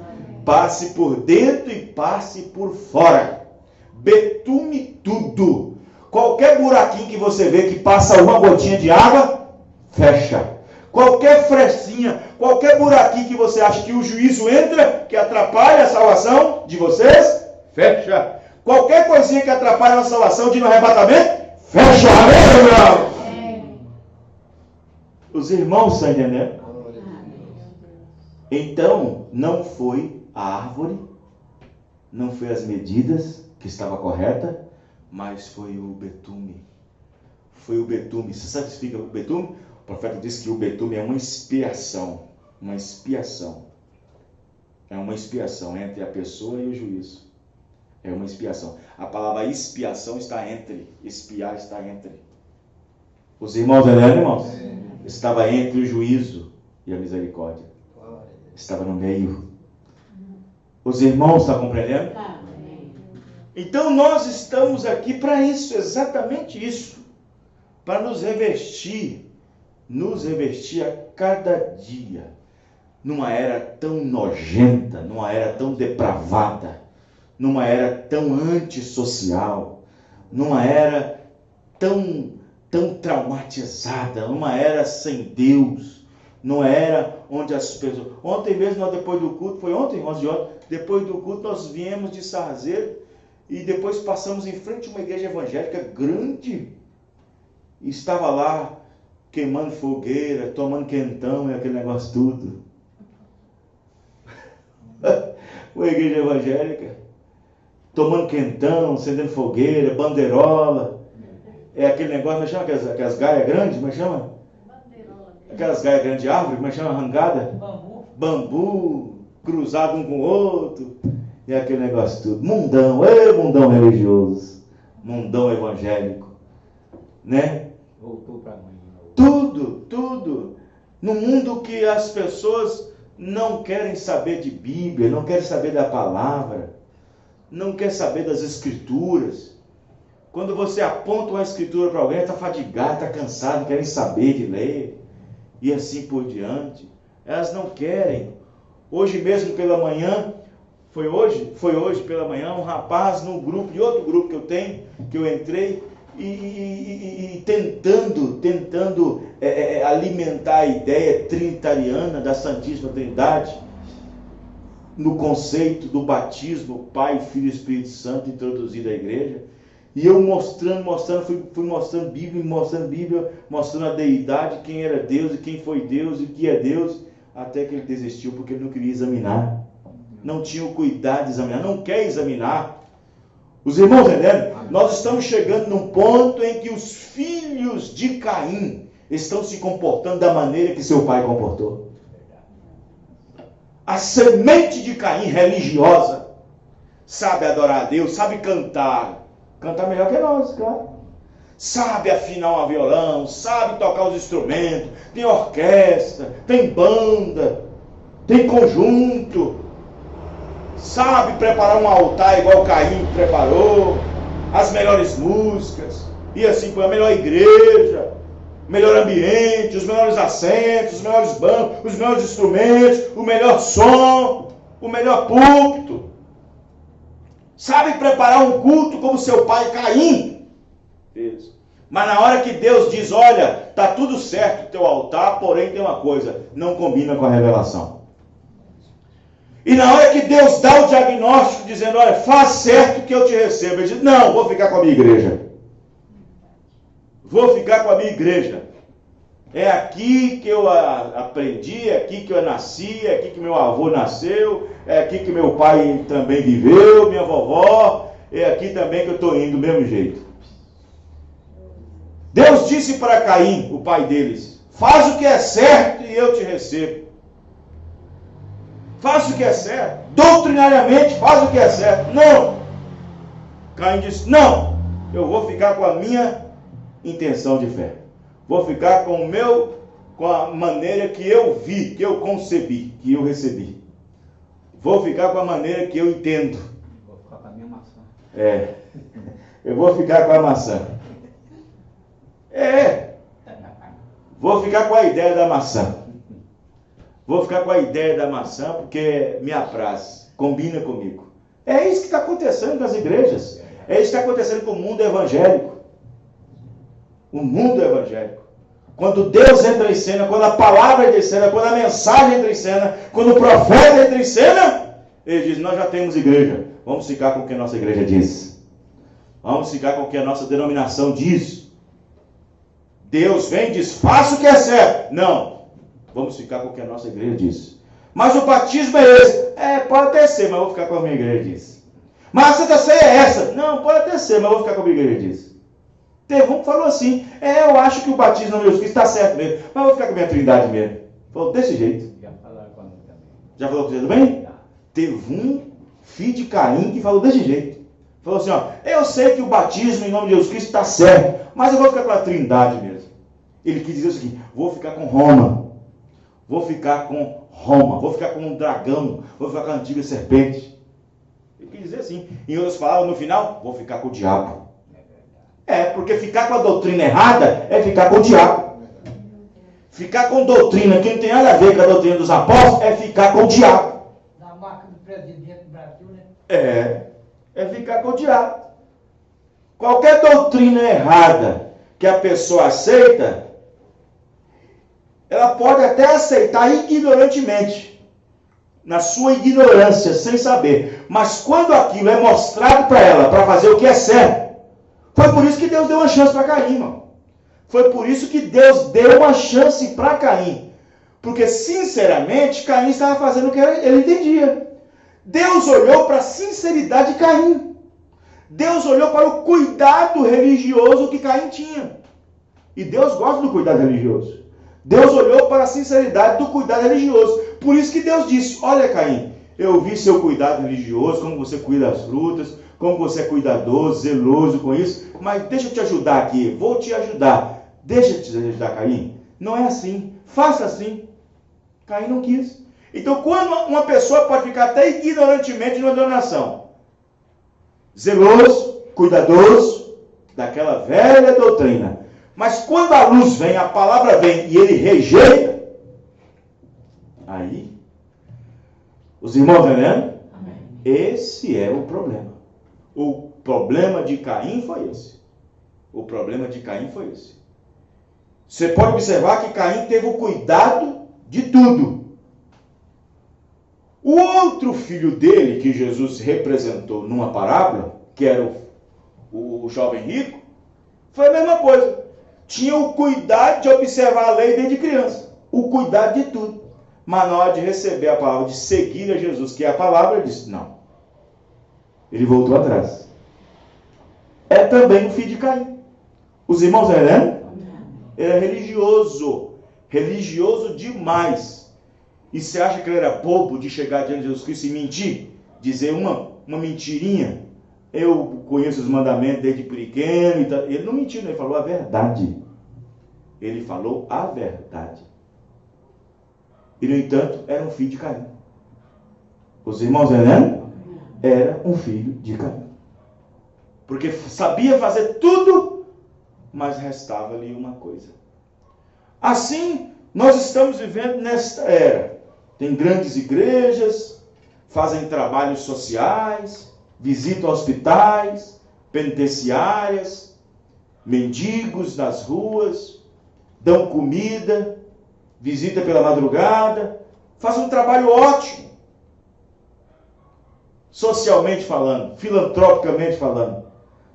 Passe por dentro e passe por fora. Betume tudo. Qualquer buraquinho que você vê que passa uma gotinha de água, fecha. Qualquer frestinha, qualquer buraquinho que você acha que o juízo entra, que atrapalha a salvação de vocês, fecha. Qualquer coisinha que atrapalha a salvação de um arrebatamento, fecha. Amém, irmão? Os irmãos estão entendendo? Então, não foi a árvore, não foi as medidas que estava correta, mas foi o betume. Foi o betume. Você sabe o que significa o betume? O profeta disse que o betume é uma expiação. Uma expiação. É uma expiação entre a pessoa e o juízo. É uma expiação. A palavra expiação está entre. Expiar está entre. Os irmãos, irmãos? Estava entre o juízo e a misericórdia. Estava no meio. Os irmãos estão compreendendo? Então nós estamos aqui para isso, exatamente isso. Para nos revestir a cada dia. Numa era tão nojenta, numa era tão depravada, numa era tão antissocial, numa era tão traumatizada, numa era sem Deus, numa era onde as pessoas... Ontem mesmo, nós, depois do culto, foi ontem, depois do culto nós viemos de Sarzeiro e depois passamos em frente a uma igreja evangélica grande e estava lá queimando fogueira, tomando quentão e aquele negócio tudo. Uma igreja evangélica, tomando quentão, acendendo fogueira, bandeirola, é aquele negócio, como chama aquelas gaias grandes, como chama? Aquelas gaias grandes de árvore, como chama? Arrancada? Bambu, cruzado um com o outro, e aquele negócio tudo. Mundão religioso, mundão evangélico, né? Voltou para mim. Tudo. No mundo que as pessoas não querem saber de Bíblia, não querem saber da palavra, não querem saber das escrituras. Quando você aponta uma escritura para alguém, está fadigado, está cansado, não querem saber de ler, e assim por diante. Elas não querem. Hoje mesmo pela manhã, foi hoje pela manhã, um rapaz num grupo, de outro grupo que eu tenho, que eu entrei, e tentando alimentar a ideia trinitariana da Santíssima Trindade. no conceito do batismo, Pai, Filho e Espírito Santo introduzido à igreja. E eu fui mostrando Bíblia, mostrando a deidade, quem era Deus e quem foi Deus e o que é Deus, até que ele desistiu porque ele não queria examinar. Não tinha o cuidado de examinar, não quer examinar. Os irmãos entendem? Nós estamos chegando num ponto em que os filhos de Caim estão se comportando da maneira que seu pai comportou. A semente de Caim religiosa sabe adorar a Deus, sabe cantar melhor que nós, claro. Sabe afinar um violão, sabe tocar os instrumentos, tem orquestra, tem banda, tem conjunto, sabe preparar um altar igual Caim preparou, as melhores músicas, e assim foi a melhor igreja, o melhor ambiente, os melhores assentos, os melhores bancos, os melhores instrumentos, o melhor som, o melhor púlpito. Sabe preparar um culto como seu pai Caim. Isso. Mas na hora que Deus diz, olha, está tudo certo o teu altar, porém tem uma coisa, não combina com a revelação. E na hora que Deus dá o diagnóstico, dizendo, olha, faz certo que eu te recebo. Ele diz, não, vou ficar com a minha igreja. Vou ficar com a minha igreja. É aqui que eu aprendi, é aqui que eu nasci, é aqui que meu avô nasceu, é aqui que meu pai também viveu, minha vovó, é aqui também que eu estou indo do mesmo jeito. Deus disse para Caim, o pai deles, faz o que é certo e eu te recebo. Faz o que é certo, doutrinariamente faz o que é certo. Não! Caim disse, não, eu vou ficar com a minha intenção de fé. Vou ficar com a maneira que eu vi, que eu concebi, que eu recebi. Vou ficar com a maneira que eu entendo. Vou ficar com a minha maçã. Eu vou ficar com a maçã. Vou ficar com a ideia da maçã. Vou ficar com a ideia da maçã porque me apraz, combina comigo. É isso que está acontecendo nas igrejas. É isso que está acontecendo com o mundo evangélico. O mundo evangélico. Quando Deus entra em cena, quando a palavra entra em cena, quando a mensagem entra em cena, quando o profeta entra em cena, ele diz, nós já temos igreja, vamos ficar com o que a nossa igreja diz. Vamos ficar com o que a nossa denominação diz. Deus vem e diz, faça o que é certo. Não, vamos ficar com o que a nossa igreja diz. Mas o batismo é esse. Pode até ser, mas eu vou ficar com a minha igreja diz. Mas a Santa Ceia é essa. Não, pode até ser, mas eu vou ficar com a minha igreja diz. Teve um que falou assim, eu acho que o batismo no meu Cristo está certo mesmo, mas eu vou ficar com a minha trindade mesmo. Falou desse jeito. Já falaram comigo também. Já falou com você também? Já. Teve um filho de Caim que falou desse jeito. Falou assim, eu sei que o batismo em nome de Jesus Cristo está certo, mas eu vou ficar com a trindade mesmo. Ele quis dizer o seguinte, vou ficar com Roma, vou ficar com um dragão, vou ficar com a antiga serpente. Ele quis dizer assim, em outras palavras, no final, vou ficar com o diabo. Porque ficar com a doutrina errada é ficar com o diabo. Ficar com doutrina que não tem nada a ver com a doutrina dos apóstolos é ficar com o diabo. Na marca do presidente do Brasil, né? É ficar com o diabo. Qualquer doutrina errada que a pessoa aceita, ela pode até aceitar ignorantemente, na sua ignorância, sem saber. Mas quando aquilo é mostrado para ela, para fazer o que é certo, foi por isso que Deus deu uma chance para Caim, irmão. Foi por isso que Deus deu uma chance para Caim. Porque, sinceramente, Caim estava fazendo o que ele entendia. Deus olhou para a sinceridade de Caim. Deus olhou para o cuidado religioso que Caim tinha. E Deus gosta do cuidado religioso. Deus olhou para a sinceridade do cuidado religioso. Por isso que Deus disse, olha Caim, eu vi seu cuidado religioso, como você cuida das frutas, como você é cuidadoso, zeloso com isso, mas deixa eu te ajudar aqui, vou te ajudar. Deixa eu te ajudar, Caim. Não é assim, faça assim. Caim não quis. Então, quando uma pessoa pode ficar até ignorantemente numa denominação, zeloso, cuidadoso, daquela velha doutrina, mas quando a luz vem, a palavra vem e ele rejeita, aí, os irmãos estão vendo? Esse é o problema. O problema de Caim foi esse. O problema de Caim foi esse. Você pode observar que Caim teve o cuidado de tudo. O outro filho dele, que Jesus representou numa parábola, que era o jovem rico, foi a mesma coisa. Tinha o cuidado de observar a lei desde criança. O cuidado de tudo. Mas na hora de receber a palavra, de seguir a Jesus, que é a palavra, ele disse, não. Ele voltou atrás. É também o filho de Caim. Os irmãos eram? Era religioso. Religioso demais. E você acha que ele era bobo de chegar diante de Jesus Cristo e mentir? Dizer uma mentirinha? Eu conheço os mandamentos desde pequeno. Ele não mentiu, ele falou a verdade. Ele falou a verdade. E, no entanto, era um filho de Caim. Os irmãos eram? Era um filho de Caim. Porque sabia fazer tudo, mas restava ali uma coisa. Assim, nós estamos vivendo nesta era. Tem grandes igrejas, fazem trabalhos sociais, visitam hospitais, penitenciárias, mendigos nas ruas, dão comida, visita pela madrugada, fazem um trabalho ótimo. Socialmente falando, filantropicamente falando.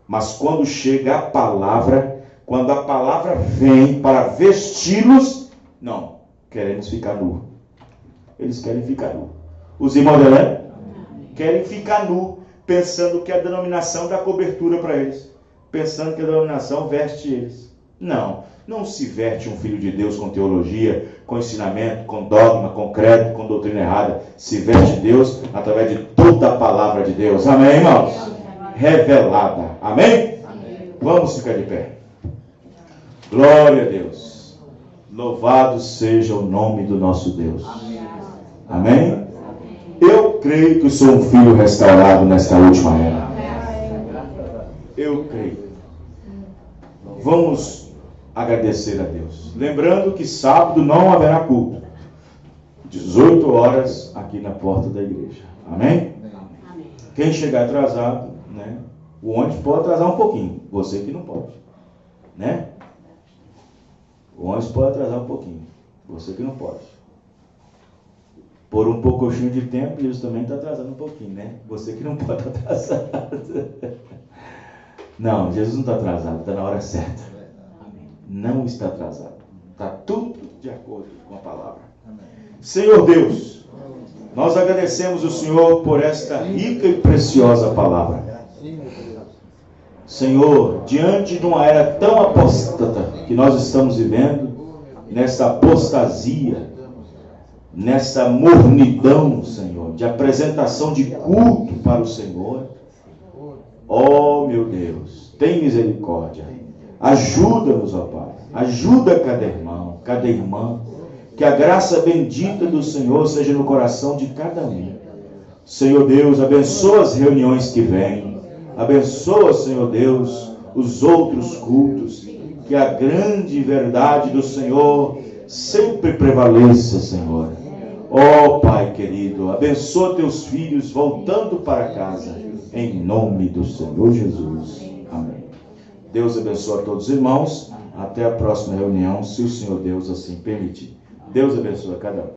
Mas quando chega a palavra, quando a palavra vem para vesti-los, não, queremos ficar nu. Eles querem ficar nu. Os irmãos querem ficar nu, pensando que a denominação dá cobertura para eles, pensando que a denominação veste eles. Não se veste um filho de Deus com teologia, com ensinamento, com dogma, com credo, com doutrina errada. Se veste Deus através de toda a palavra de Deus. Amém, irmãos? Revelada. Amém? Vamos ficar de pé. Glória a Deus. Louvado seja o nome do nosso Deus. Amém? Eu creio que sou um filho restaurado nesta última era. Eu creio. Vamos agradecer a Deus. Lembrando que sábado não haverá culto. 18 horas aqui na porta da igreja. Amém? Quem chegar atrasado, né? O ônibus pode atrasar um pouquinho. Você que não pode. Né? O ônibus pode atrasar um pouquinho. Você que não pode. Por um pouquinho de tempo, Jesus também está atrasando um pouquinho, né? Você que não pode atrasar. Não, Jesus não está atrasado. Está na hora certa. Não está atrasado. Está tudo de acordo com a palavra. Senhor Deus, nós agradecemos o Senhor por esta rica e preciosa palavra. Senhor, diante de uma era tão apóstata que nós estamos vivendo, nessa apostasia, nessa mornidão, Senhor, de apresentação de culto para o Senhor, ó meu Deus, tem misericórdia. Ajuda-nos, ó Pai. Ajuda cada irmão, cada irmã. Que a graça bendita do Senhor seja no coração de cada um. Senhor Deus, abençoa as reuniões que vêm. Abençoa, Senhor Deus, os outros cultos. Que a grande verdade do Senhor sempre prevaleça, Senhor. Ó Pai querido, abençoa teus filhos voltando para casa. Em nome do Senhor Jesus. Amém. Deus abençoe a todos os irmãos. Até a próxima reunião, se o Senhor Deus assim permitir. Deus abençoe a cada um.